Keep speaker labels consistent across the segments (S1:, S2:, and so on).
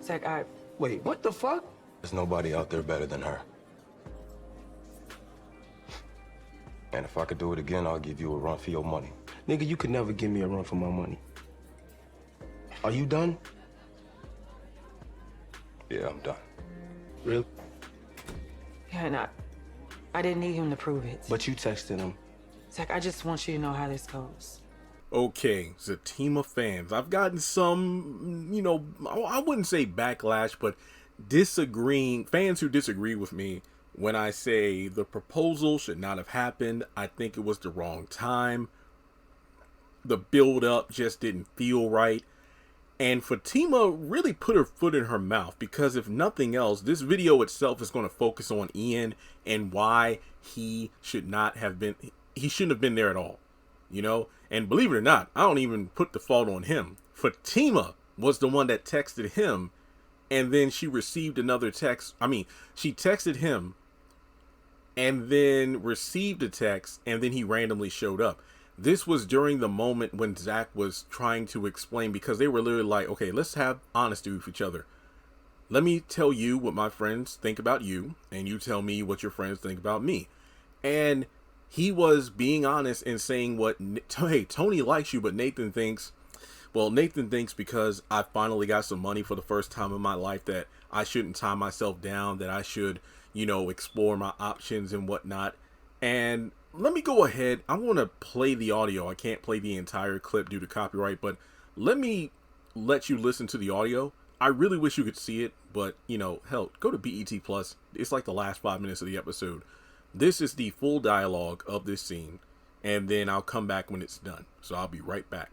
S1: Zach,
S2: Wait, what the fuck?
S3: There's nobody out there better than her. And if I could do it again, I'll give you a run for your money.
S2: Nigga, you could never give me a run for my money. Are you done?
S3: Yeah, I'm done.
S2: Really?
S1: Yeah, and I didn't need him to prove it.
S2: But you texted him.
S1: Zach, I just want you to know how this goes.
S4: Okay, Zatima fans, I've gotten some, I wouldn't say backlash, but fans who disagree with me when I say the proposal should not have happened. I think it was the wrong time. The build up just didn't feel right. And Fatima really put her foot in her mouth, because if nothing else, this video itself is going to focus on Ian and why he shouldn't have been there at all, And believe it or not, I don't even put the fault on him. Fatima was the one that texted him, and then she received another text. She texted him and then received a text, and then he randomly showed up. This was during the moment when Zach was trying to explain, because they were literally like, okay, let's have honesty with each other. Let me tell you what my friends think about you, and you tell me what your friends think about me. And he was being honest and saying hey, Tony likes you, but Nathan thinks because I finally got some money for the first time in my life that I shouldn't tie myself down, that I should, explore my options and whatnot. And let me go ahead. I want to play the audio. I can't play the entire clip due to copyright, but let me let you listen to the audio. I really wish you could see it, but, hell, go to BET Plus. It's like the last 5 minutes of the episode. This is the full dialogue of this scene, and then I'll come back when it's done. So I'll be right back.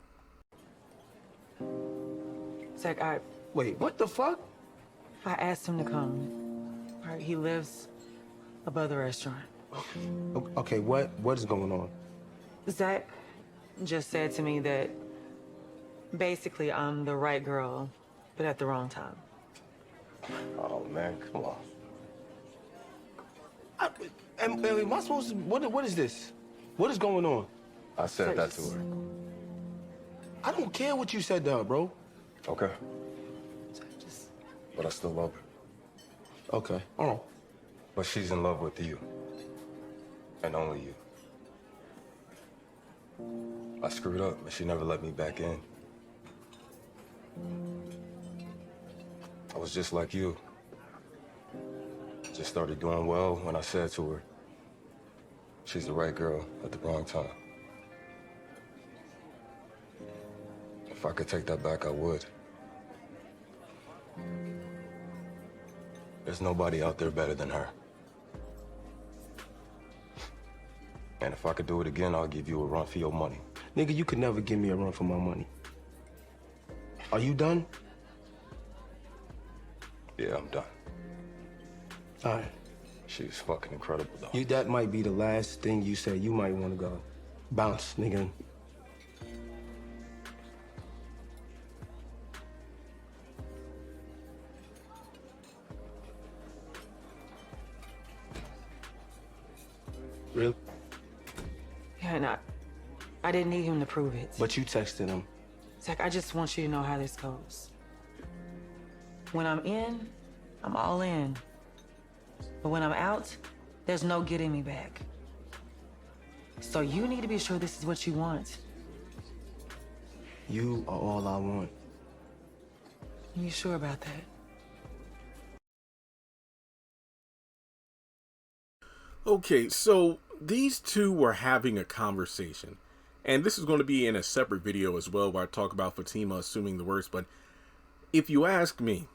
S1: Zach,
S2: Wait, what the fuck?
S1: I asked him to come. All right, he lives above the restaurant.
S2: Okay, what is going on?
S1: Zach just said to me that basically I'm the right girl, but at the wrong time.
S3: Oh, man, come on.
S2: Am I supposed to, what is this? What is going on?
S3: I said that to her.
S2: I don't care what you said to her, bro.
S3: Okay.
S1: Zach, just...
S3: But I still love her.
S2: Okay, all right.
S3: But she's in love with you. And only you. I screwed up, but she never let me back in. I was just like you. Just started doing well when I said to her, she's the right girl at the wrong time. If I could take that back, I would. There's nobody out there better than her. And if I could do it again, I'll give you a run for your money.
S2: Nigga, you could never give me a run for my money. Are you done?
S3: Yeah, I'm done.
S2: All right.
S3: She was fucking incredible, though.
S2: That might be the last thing you say. You might want to go. Bounce, nigga. Really?
S1: Yeah, and I didn't need him to prove it.
S2: But you texted him.
S1: Zach, I just want you to know how this goes. When I'm in, I'm all in. But when I'm out, there's no getting me back. So you need to be sure this is what you want.
S2: You are all I want.
S1: You sure about that?
S4: Okay, so these two were having a conversation. And this is going to be in a separate video as well, where I talk about Fatima assuming the worst. But if you ask me,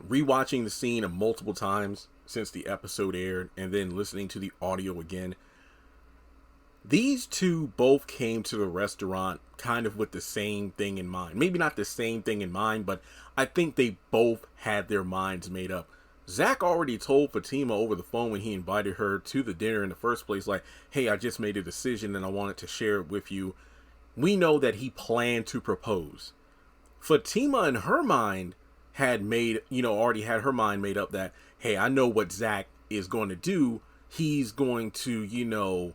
S4: rewatching the scene multiple times since the episode aired and then listening to the audio again, these two both came to the restaurant kind of with the same thing in mind. Maybe not the same thing in mind, but I think they both had their minds made up. Zach already told Fatima over the phone when he invited her to the dinner in the first place, like, hey, I just made a decision and I wanted to share it with you. We know that he planned to propose. Fatima in her mind had already had her mind made up that, hey, I know what Zach is going to do. He's going to,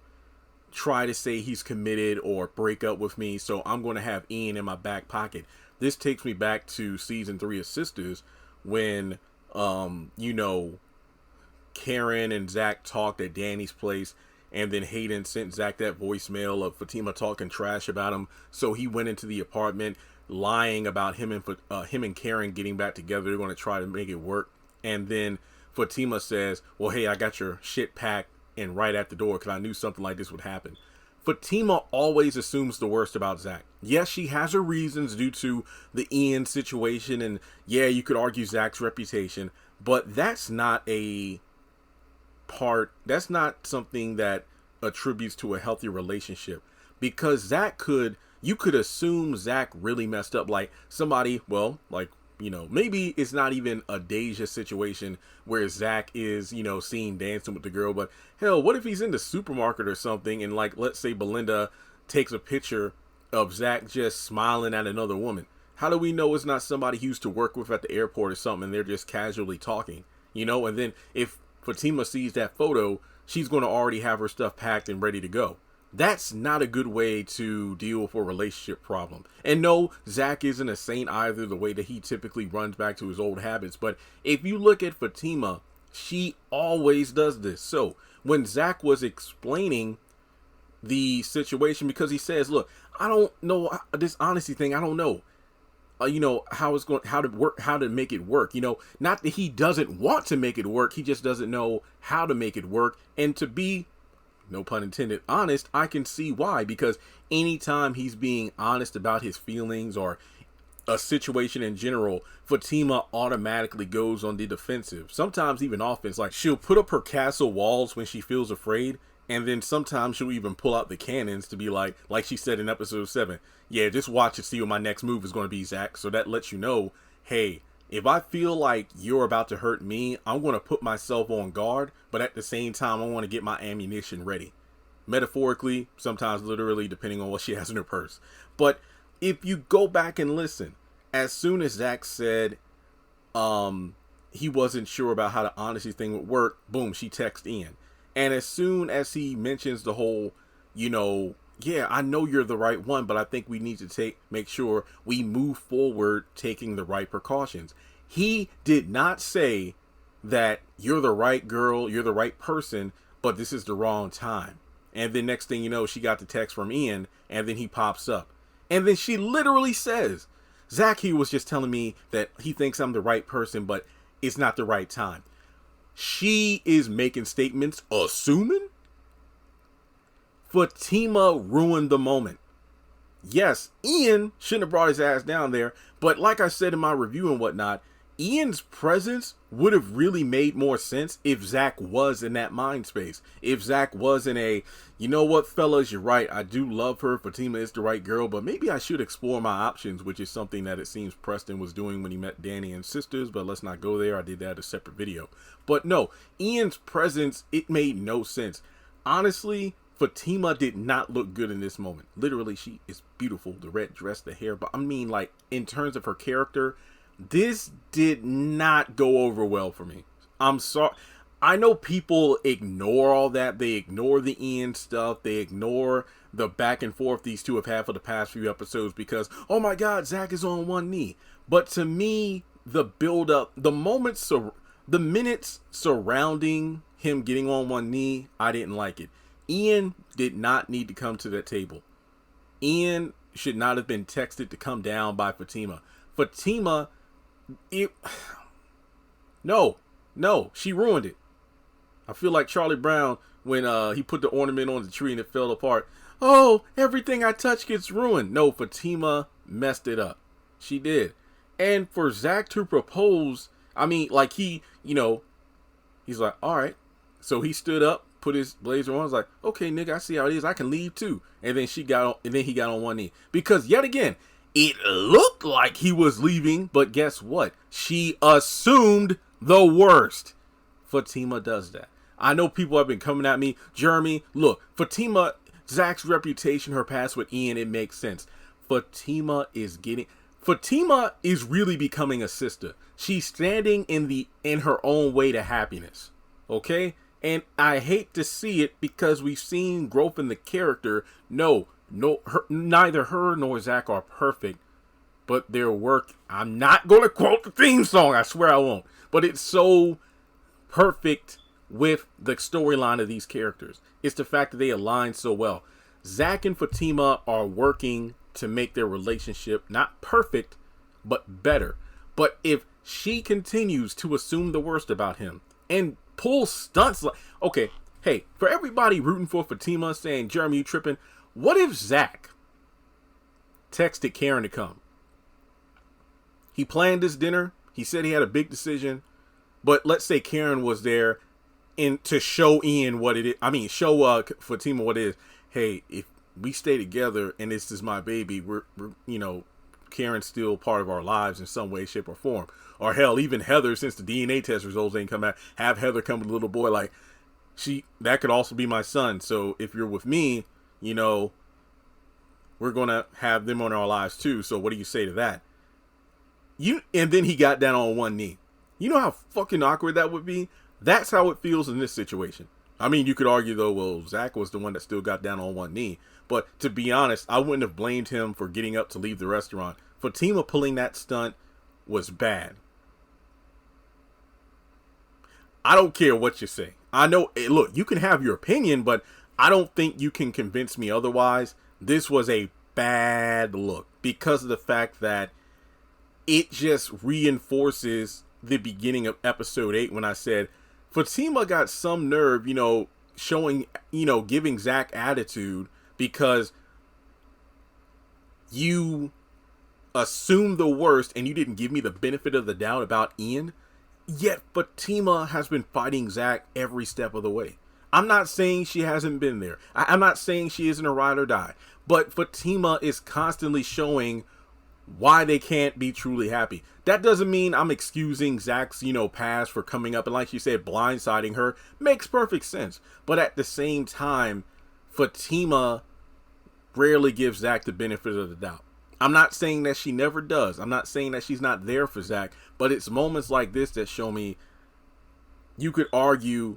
S4: try to say he's committed or break up with me. So I'm going to have Ian in my back pocket. This takes me back to season 3 of Sistas, when, you know, Karen and Zach talked at Danny's place, and then Hayden sent Zach that voicemail of Fatima talking trash about him. So he went into the apartment lying about him and Karen getting back together. They're going to try to make it work. And then Fatima says, well, hey, I got your shit packed and right at the door because I knew something like this would happen. Fatima always assumes the worst about Zach. Yes, she has her reasons due to the Ian situation. And yeah, you could argue Zach's reputation, but that's not something that attributes to a healthy relationship, because you could assume Zach really messed up, like somebody, well, like, you know, maybe it's not even a Deja situation where Zach is, you know, seen dancing with the girl, but hell, what if he's in the supermarket or something, and like, let's say Belinda takes a picture of Zach just smiling at another woman. How do we know it's not somebody he used to work with at the airport or something and they're just casually talking, you know? And then if Fatima sees that photo, she's going to already have her stuff packed and ready to go. That's not a good way to deal with a relationship problem. And no, Zach isn't a saint either, the way that he typically runs back to his old habits. But if you look at Fatima, she always does this. So when Zach was explaining the situation, because he says, look, I don't know this honesty thing. I don't know. You know, how to make it work. You know, not that he doesn't want to make it work. He just doesn't know how to make it work. And to be, no pun intended, honest, I can see why. Because anytime he's being honest about his feelings or a situation in general, Fatima automatically goes on the defensive. Sometimes even offense. Like, she'll put up her castle walls when she feels afraid. And then sometimes she'll even pull out the cannons to be like she said in episode 7, yeah, just watch and see what my next move is going to be, Zach. So that lets you know, hey, if I feel like you're about to hurt me, I'm going to put myself on guard. But at the same time, I want to get my ammunition ready. Metaphorically, sometimes literally, depending on what she has in her purse. But if you go back and listen, as soon as Zach said he wasn't sure about how the honesty thing would work, boom, she texted Ian. And as soon as he mentions the whole, you know, yeah, I know you're the right one, but I think we need to make sure we move forward taking the right precautions. He did not say that you're the right girl, you're the right person, but this is the wrong time. And then next thing you know, she got the text from Ian, and then he pops up. And then she literally says, Zach, he was just telling me that he thinks I'm the right person, but it's not the right time. She is making statements, assuming. Fatima ruined the moment. Yes, Ian shouldn't have brought his ass down there, but like I said in my review and whatnot, Ian's presence would have really made more sense if Zach was in that mind space. If Zach was in a, you know what, fellas, you're right, I do love her, Fatima is the right girl, but maybe I should explore my options, which is something that it seems Preston was doing when he met Danny and Sistas, but let's not go there. I did that in a separate video. But no, Ian's presence, it made no sense. Honestly, Fatima did not look good in this moment. Literally, she is beautiful. The red dress, the hair, but I mean, like, in terms of her character, this did not go over well for me. I'm sorry. I know people ignore all that. They ignore the Ian stuff. They ignore the back and forth these two have had for the past few episodes because, oh my God, Zach is on one knee. But to me, the build up, the minutes surrounding him getting on one knee, I didn't like it. Ian did not need to come to that table. Ian should not have been texted to come down by Fatima. Fatima, no, she ruined it. I feel like Charlie Brown when he put the ornament on the tree and it fell apart. Oh, everything I touch gets ruined. No, Fatima messed it up. She did. And for Zach to propose, I mean, like he, you know, he's like, all right. So he stood up, put his blazer on. I was like, okay, nigga, I see how it is. I can leave too. And then he got on one knee because yet again, it looked like he was leaving, but guess what? She assumed the worst. Fatima does that. I know people have been coming at me. Jeremy, look, Fatima, Zach's reputation, her past with Ian, it makes sense. Fatima is really becoming a sister. She's standing in her own way to happiness. Okay? And I hate to see it because we've seen growth in the character. Neither her nor Zach are perfect. but their work, I'm not going to quote the theme song, I swear I won't, but it's so perfect with the storyline of these characters. It's the fact that they align so well. Zach and Fatima are working to make their relationship not perfect, but better. But if she continues to assume the worst about him and pull stunts like, okay, hey, for everybody rooting for Fatima saying, Jeremy, you tripping, what if Zach texted Karen to come? He planned this dinner. He said he had a big decision, but let's say Karen was there to show Ian what it is. I mean, show Fatima what it is. Hey, if we stay together and this is my baby, we're Karen's still part of our lives in some way, shape, or form. Or hell, even Heather, since the DNA test results ain't come out, have Heather come with a little boy. Like, that could also be my son. So if you're with me, we're gonna have them on our lives too. So what do you say to that? And then he got down on one knee. You know how fucking awkward that would be? That's how it feels in this situation. I mean, you could argue, though, well, Zach was the one that still got down on one knee. But to be honest, I wouldn't have blamed him for getting up to leave the restaurant. Fatima pulling that stunt was bad. I don't care what you say. I know, look, you can have your opinion, but I don't think you can convince me otherwise. This was a bad look because of the fact that it just reinforces the beginning of episode 8 when I said Fatima got some nerve, showing, giving Zach attitude because you assumed the worst and you didn't give me the benefit of the doubt about Ian. Yet Fatima has been fighting Zach every step of the way. I'm not saying she hasn't been there. I'm not saying she isn't a ride or die. But Fatima is constantly showing why they can't be truly happy. That doesn't mean I'm excusing Zach's, past for coming up and, like you said, blindsiding her. Makes perfect sense. But at the same time, Fatima rarely gives Zach the benefit of the doubt. I'm not saying that she never does. I'm not saying that she's not there for Zach. But it's moments like this that show me you could argue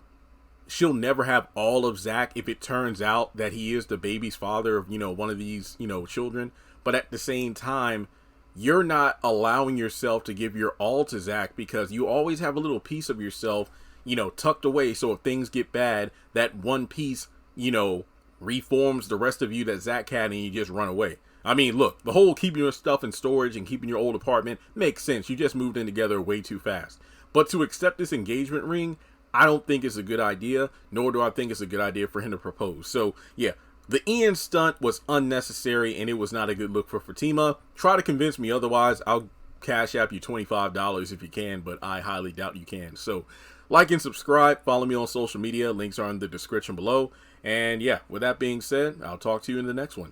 S4: she'll never have all of Zach if it turns out that he is the baby's father of, one of these, children. But at the same time, you're not allowing yourself to give your all to Zach because you always have a little piece of yourself, tucked away. So if things get bad, that one piece, reforms the rest of you that Zach had and you just run away. I mean, look, the whole keeping your stuff in storage and keeping your old apartment makes sense. You just moved in together way too fast. But to accept this engagement ring, I don't think it's a good idea, nor do I think it's a good idea for him to propose. So, yeah, the Ian stunt was unnecessary, and it was not a good look for Fatima. Try to convince me otherwise. I'll cash app you $25 if you can, but I highly doubt you can. So, like and subscribe. Follow me on social media. Links are in the description below. And, yeah, with that being said, I'll talk to you in the next one.